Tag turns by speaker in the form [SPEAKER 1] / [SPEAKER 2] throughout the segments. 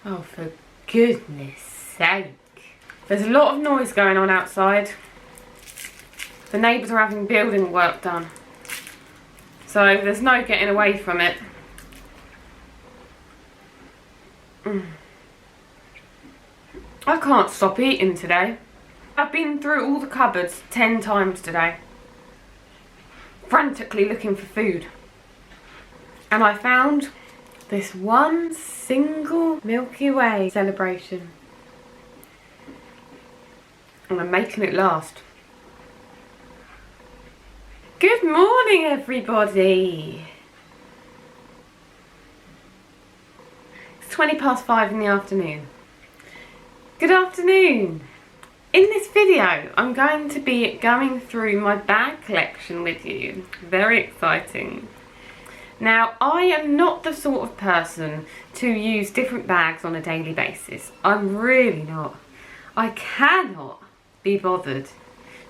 [SPEAKER 1] Oh, for goodness sake. There's a lot of noise going on outside. The neighbours are having building work done. So there's no getting away from it. I can't stop eating today. I've been through all the cupboards 10 times today, frantically looking for food. And I found this one single Milky Way celebration. And I'm making it last. Good morning, everybody. It's 5:20 in the afternoon. Good afternoon. In this video, I'm going to be going through my bag collection with you. Very exciting. Now, I am not the sort of person to use different bags on a daily basis. I'm really not. I cannot be bothered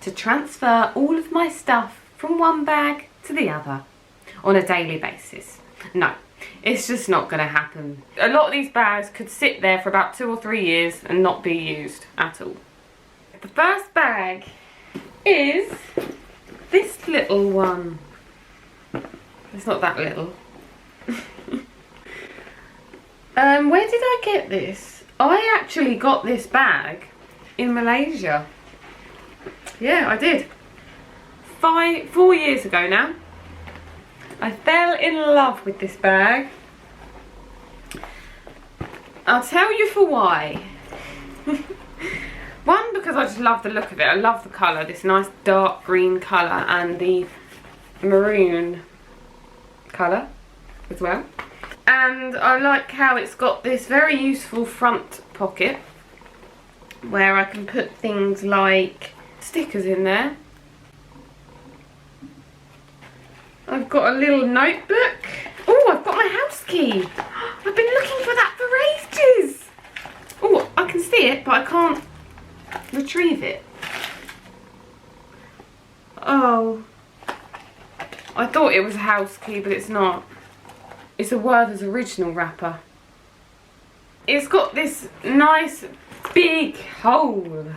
[SPEAKER 1] to transfer all of my stuff from one bag to the other on a daily basis. No, it's just not going to happen. A lot of these bags could sit there for about 2 or 3 years and not be used at all. The first bag is this little one. It's not that little. Where did I get this? I actually got this bag in Malaysia. Yeah, I did. 4 years ago now. I fell in love with this bag. I'll tell you for why. One, because I just love the look of it. I love the colour, this nice dark green colour, and the maroon colour as well. And I like how it's got this very useful front pocket where I can put things like stickers in there. I've got a little notebook. Oh, I've got my house key. I've been looking for that for ages. Oh, I can see it, but I can't retrieve it. Oh, I thought it was a house key, but it's not. It's a Werther's original wrapper. It's got this nice big hole.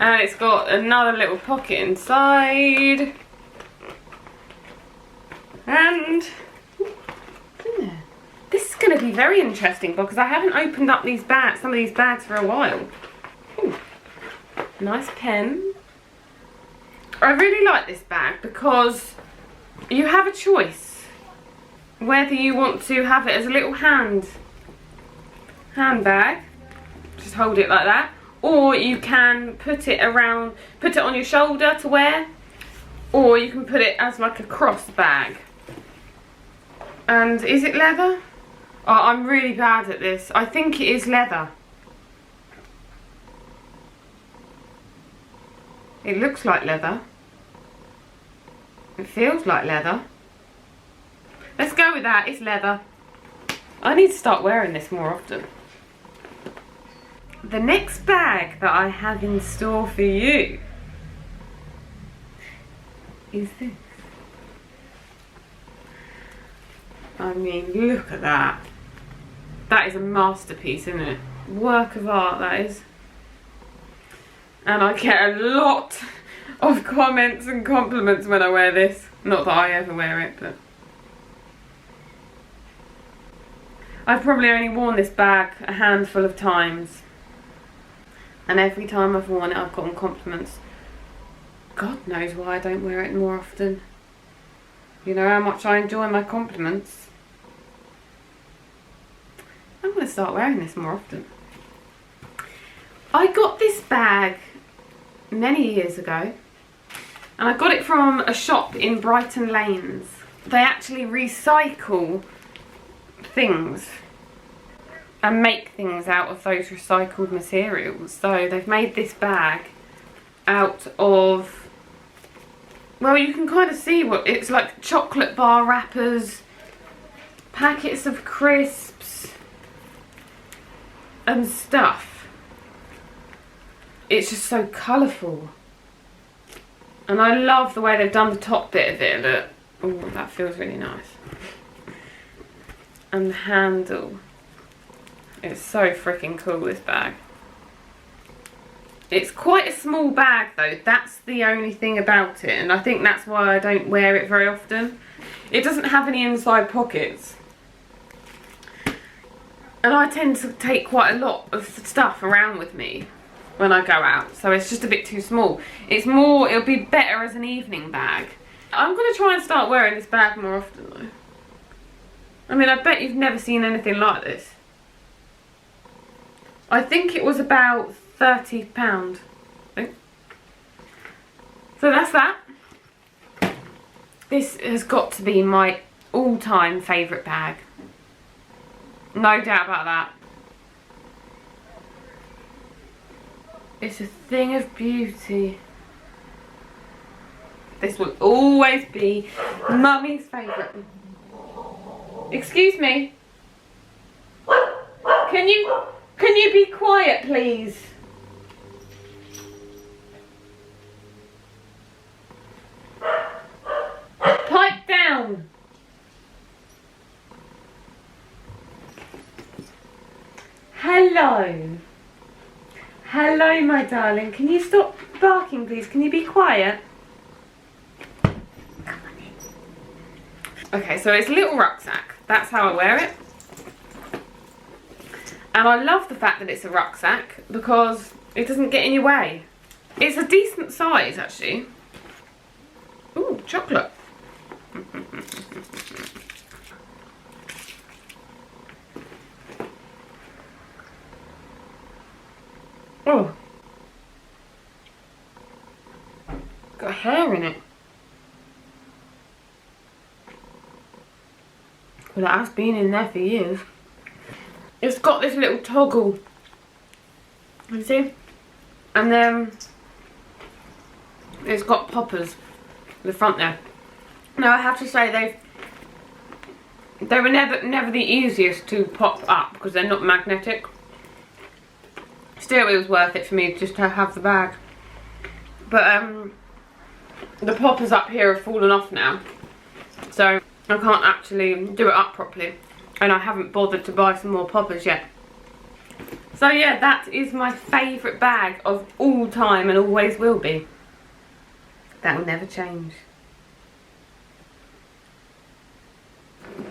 [SPEAKER 1] And it's got another little pocket inside. And what's in there? This is going to be very interesting because I haven't opened up these bags, some of these bags, for a while. Ooh, nice pen. I really like this bag because you have a choice whether you want to have it as a little handbag, just hold it like that, or you can put it around, put it on your shoulder to wear, or you can put it as like a cross bag. And is it leather? Oh, I'm really bad at this. I think it is leather. It looks like leather. It feels like leather. Let's go with that. It's leather. I need to start wearing this more often. The next bag that I have in store for you is this. I mean, look at that. That is a masterpiece, isn't it? Work of art, that is. And I get a lot of comments and compliments when I wear this. Not that I ever wear it, but I've probably only worn this bag a handful of times. And every time I've worn it, I've gotten compliments. God knows why I don't wear it more often. You know how much I enjoy my compliments. I'm going to start wearing this more often. I got this bag many years ago. And I got it from a shop in Brighton Lanes. They actually recycle things and make things out of those recycled materials. So they've made this bag out of, well, you can kind of see what it's like: chocolate bar wrappers, packets of crisps and stuff. It's just so colourful. And I love the way they've done the top bit of it. Look, oh, that feels really nice. And the handle. It's so freaking cool, this bag. It's quite a small bag though, that's the only thing about it, and I think that's why I don't wear it very often. It doesn't have any inside pockets. And I tend to take quite a lot of stuff around with me when I go out, so it's just a bit too small. It's more, it'll be better as an evening bag. I'm going to try and start wearing this bag more often though. I mean, I bet you've never seen anything like this. I think it was about £30, I think. So that's that. This has got to be my all-time favourite bag. No doubt about that. It's a thing of beauty. This will always be Mummy's favourite. Excuse me. Can you be quiet, please? Pipe down. Hello. Hello, my darling. Can you stop barking, please? Can you be quiet? Come on in. Okay, so it's a little rucksack. That's how I wear it. And I love the fact that it's a rucksack because it doesn't get in your way. It's a decent size, actually. Ooh, chocolate. Oh. Got hair in it. Well, it has been in there for years. It's got this little toggle. You see? And then it's got poppers in the front there. Now I have to say they were never the easiest to pop up because they're not magnetic. Still, it was worth it for me just to have the bag. But the poppers up here have fallen off now, so I can't actually do it up properly, and I haven't bothered to buy some more poppers yet. So yeah, that is my favourite bag of all time and always will be. That will never change.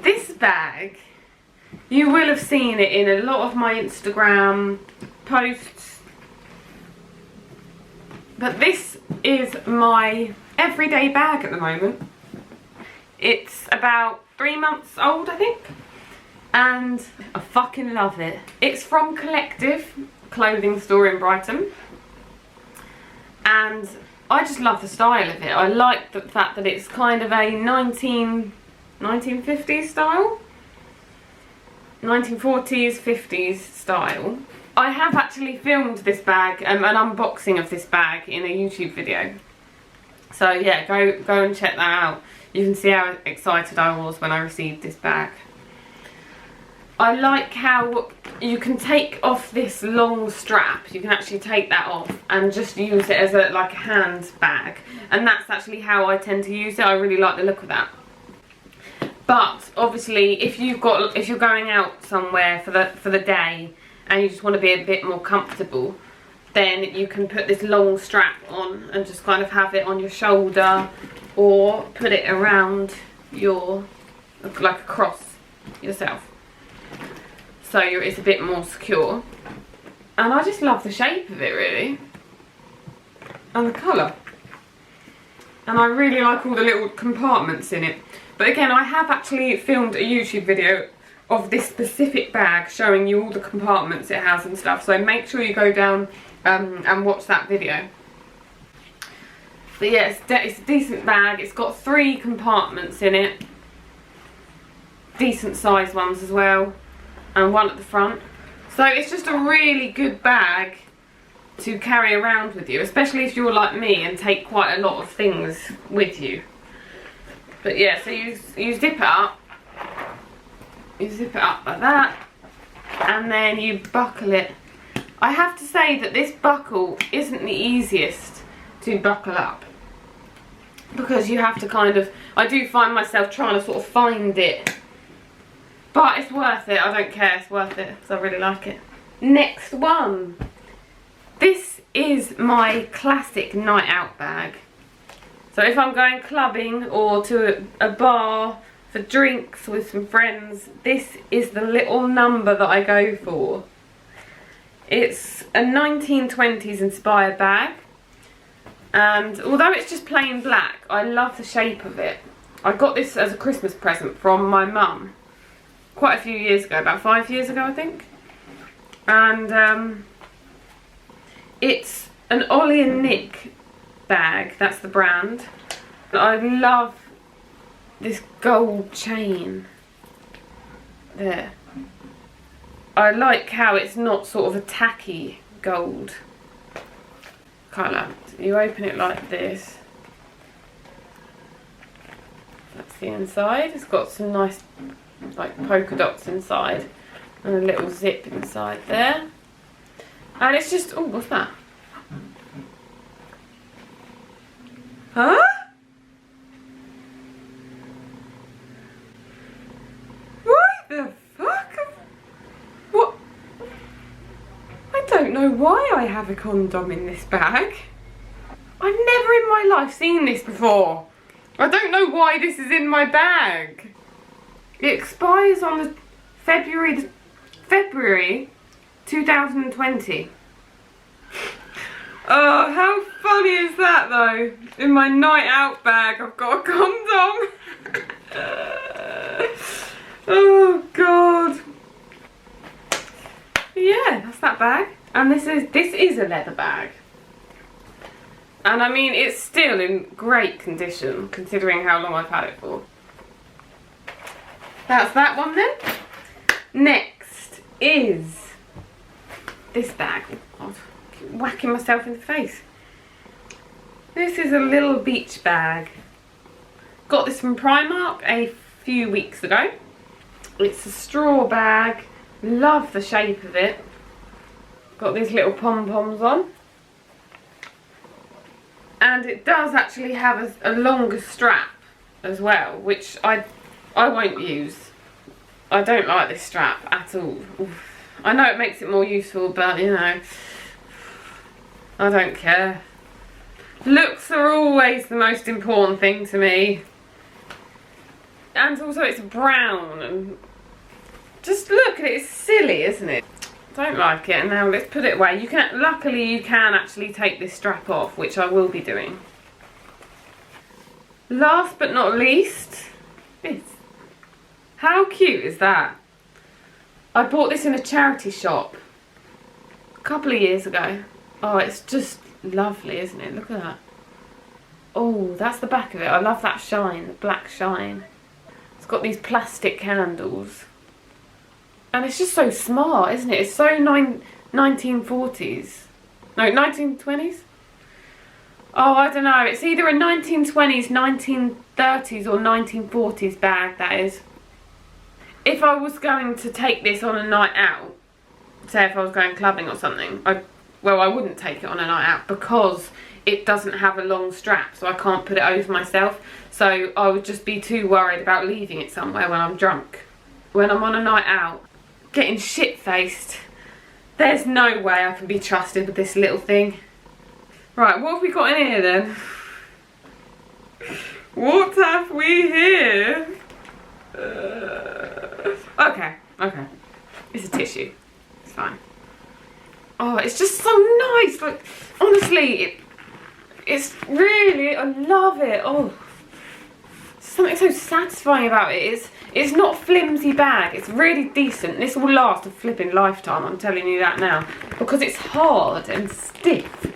[SPEAKER 1] This bag, you will have seen it in a lot of my Instagram posts, but this is my everyday bag at the moment. It's about 3 months old, I think, and I fucking love it. It's from Eclectic clothing store in Brighton, and I just love the style of it. I like the fact that it's kind of a 1950s style, 1940s, 50s style. I have actually filmed this bag, an unboxing of this bag in a YouTube video. So yeah, go and check that out. You can see how excited I was when I received this bag. I like how you can take off this long strap. You can actually take that off and just use it as like a handbag. And that's actually how I tend to use it. I really like the look of that. But obviously, if you're going out somewhere for the day and you just want to be a bit more comfortable, then you can put this long strap on and just kind of have it on your shoulder, or put it around your, like across yourself, so it's a bit more secure. And I just love the shape of it, really, and the colour, and I really like all the little compartments in it. But again, I have actually filmed a YouTube video of this specific bag showing you all the compartments it has and stuff, so make sure you go down and watch that video. But yeah, it's a decent bag. It's got 3 compartments in it, decent sized ones as well, and one at the front. So it's just a really good bag to carry around with you, especially if you're like me and take quite a lot of things with you. But yeah, so you zip it up. You zip it up like that, and then you buckle it. I have to say that this buckle isn't the easiest to buckle up, because you have to kind of, I do find myself trying to sort of find it But it's worth it. I don't care. It's worth it because I really like it. Next one. This is my classic night out bag. So if I'm going clubbing or to a bar for drinks with some friends, this is the little number that I go for. It's a 1920s inspired bag. And although it's just plain black, I love the shape of it. I got this as a Christmas present from my mum quite a few years ago, about 5 years ago I think. And it's an Ollie and Nick bag, that's the brand. I love this gold chain there. I like how it's not sort of a tacky gold colour. So you open it like this. That's the inside. It's got some nice like polka dots inside and a little zip inside there. And it's just, oh, what's that? Huh? What the fuck? What? I don't know why I have a condom in this bag. I've never in my life seen this before. I don't know why this is in my bag. It expires on the February 2020. Oh, how funny is that though? In my night out bag I've got a condom. Oh god. Yeah, that's that bag. And this is a leather bag. And I mean, it's still in great condition considering how long I've had it for. That's that one then. Next is this bag. Oh, I keep whacking myself in the face. This is a little beach bag. Got this from Primark a few weeks ago. It's a straw bag. Love the shape of it. Got these little pom-poms on. And it does actually have a longer strap as well, which I won't use. I don't like this strap at all. Oof. I know it makes it more useful, but you know, I don't care. Looks are always the most important thing to me. And also it's brown and just look at it, it's silly, isn't it? Don't like it. Now let's put it away. Luckily you can actually take this strap off, which I will be doing. Last but not least, this. How cute is that? I bought this in a charity shop a couple of years ago. Oh, it's just lovely, isn't it? Look at that. Oh, that's the back of it. I love that shine, the black shine. It's got these plastic handles. And it's just so smart, isn't it? It's so 1940s. No, 1920s? Oh, I don't know. It's either a 1920s, 1930s or 1940s bag, that is. If I was going to take this on a night out, say if I was going clubbing or something, I wouldn't take it on a night out because it doesn't have a long strap, so I can't put it over myself. So I would just be too worried about leaving it somewhere when I'm drunk. When I'm on a night out, getting shit-faced, there's no way I can be trusted with this little thing. Right, what have we got in here then? What have we here? Okay. It's a tissue. It's fine. Oh, it's just so nice. Like, honestly, it's really, I love it. Oh, something so satisfying about it. It's not a flimsy bag. It's really decent. This will last a flipping lifetime, I'm telling you that now. Because it's hard and stiff.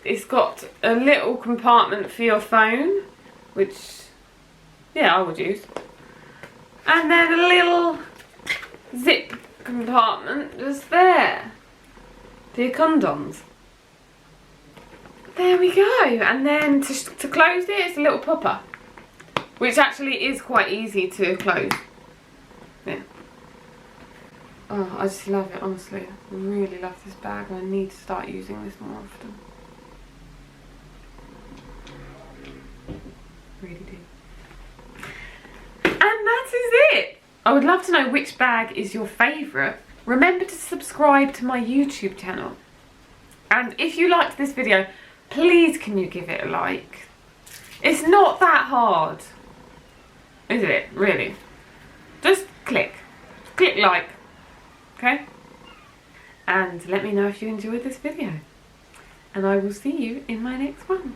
[SPEAKER 1] It's got a little compartment for your phone, which, yeah, I would use. And then a little zip compartment just there for your condoms. There we go. And then to close it, it's a little popper, which actually is quite easy to close. Yeah. Oh, I just love it, honestly. I really love this bag. I need to start using this more often. Really do. And that is it. I would love to know which bag is your favourite. Remember to subscribe to my YouTube channel. And if you liked this video, please can you give it a like? It's not that hard, is it? Really? Just click like, okay? And let me know if you enjoyed this video. And I will see you in my next one.